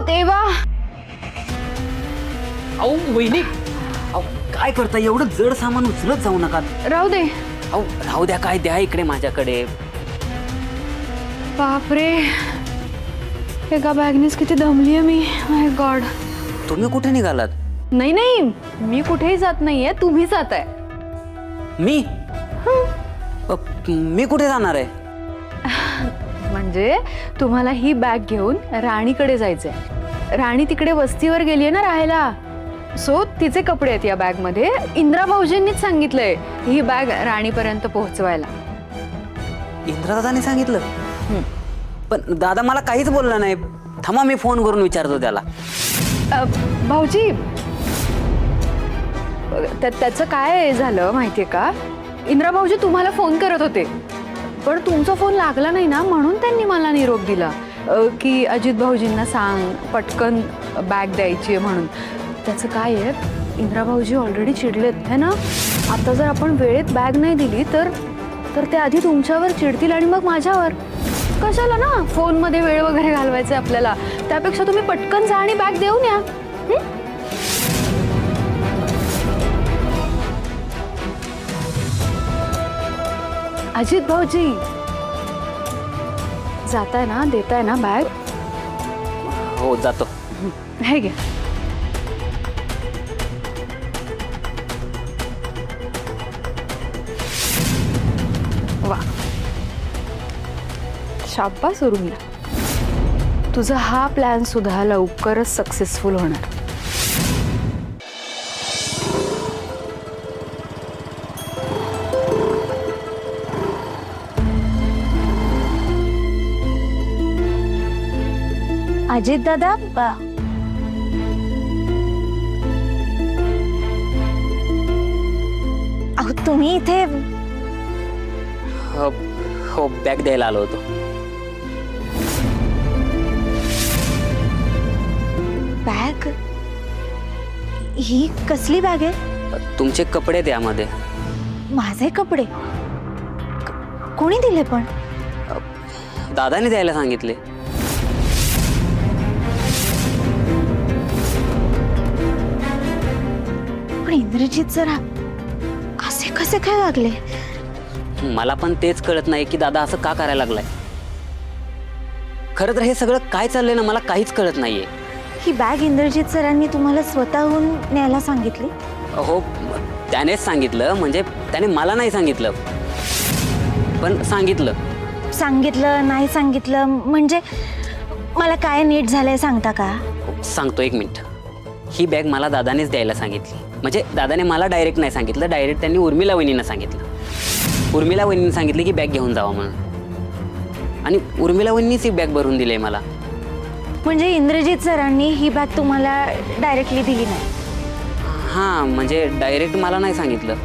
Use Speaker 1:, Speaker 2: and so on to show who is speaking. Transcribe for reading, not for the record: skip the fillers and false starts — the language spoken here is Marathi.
Speaker 1: देवा.
Speaker 2: अहो वहिनी, अहो काय करता, एवढं जड सामान उचलत जाऊ नका.
Speaker 1: राहू दे.
Speaker 2: अहो राहू द्या, काय द्या इकडे माझ्याकडे.
Speaker 1: बापरे, एका बॅगनीच किती दमलीये मी. माय गॉड.
Speaker 2: तुम्ही कुठे निघालात?
Speaker 1: नाही नाही, मी कुठेही जात नाहीये, तुम्ही जाताय.
Speaker 2: मी मी कुठे जाणार आहे?
Speaker 1: म्हणजे तुम्हाला ही बॅग घेऊन राणीकडे जायचंय. राणी तिकडे वस्तीवर गेलीये ना राहायला, सो तिचे कपडे आहेत या बॅग मध्ये. इंद्रा भाऊजींनीच सांगितलंय ही बॅग राणीपर्यंत पोहोचवायला.
Speaker 2: इंद्रा दादाने सांगितलं? पण दादा मला काहीच बोलला नाही. थांबा, मी फोन करून विचारतो त्याला.
Speaker 1: भाऊजी, त्याचं काय झालं माहितीये का, इंद्रा भाऊजी तुम्हाला फोन करत होते, पण तुमचा फोन लागला नाही ना, म्हणून त्यांनी मला निरोप दिला की अजित भाऊजींना सांग पटकन बॅग द्यायची आहे म्हणून. त्याचं काय आहे, इंद्रा भाऊजी ऑलरेडी चिडलेत है ना. आता जर आपण वेळेत बॅग नाही दिली तर ते आधी तुमच्यावर चिडतील आणि मग माझ्यावर. कशाला ना फोनमध्ये वेळ वगैरे घालवायचे आपल्याला. त्यापेक्षा तुम्ही पटकन जा आणि बॅग देऊन या. अजित भाऊजी, जाताय ना, देताय ना बॅग?
Speaker 2: हो जातो.
Speaker 1: हे घ्या. वा, शाब्बास उर्मिला, तुझा हा प्लॅन सुद्धा लवकरच सक्सेसफुल होणार.
Speaker 3: अजित दादा, अहो तुम्ही इथे?
Speaker 2: हो बॅग द्यायला आलो होतो.
Speaker 3: बॅग? ही कसली बॅग आहे?
Speaker 2: तुमचे कपडे त्यामध्ये.
Speaker 3: माझे कपडे? कोणी दिले पण?
Speaker 2: दादाने द्यायला सांगितले.
Speaker 3: पण इंद्रजीत जरा असे कसे काय वागले?
Speaker 2: मला पण तेच कळत नाही की दादा असं का करायला लागलाय. खरं तर हे सगळं काय चाललंय ना, मला काहीच कळत नाहीये.
Speaker 3: ही बॅग इंद्रजीत सरांनी तुम्हाला स्वतःहून न्यायला सांगितली?
Speaker 2: हो, त्यानेच सांगितलं. म्हणजे त्याने मला नाही सांगितलं, पण सांगितलं
Speaker 3: नाही सांगितलं म्हणजे मला काय नीट झालंय सांगता का?
Speaker 2: सांगतो, एक मिनिट. ही बॅग मला दादानेच द्यायला सांगितली. म्हणजे दादाने मला डायरेक्ट नाही सांगितलं, डायरेक्ट त्यांनी उर्मिला वहिनींना सांगितलं. उर्मिला वहिनींनी सांगितले की बॅग घेऊन जावा म्हणून, आणि उर्मिला वहिनीच ही बॅग भरून दिली मला.
Speaker 3: म्हणजे इंद्रजीत सरांनी ही बॅग तुम्हाला डायरेक्टली दिली नाही?
Speaker 2: हां, म्हणजे डायरेक्ट मला नाही सांगितलं.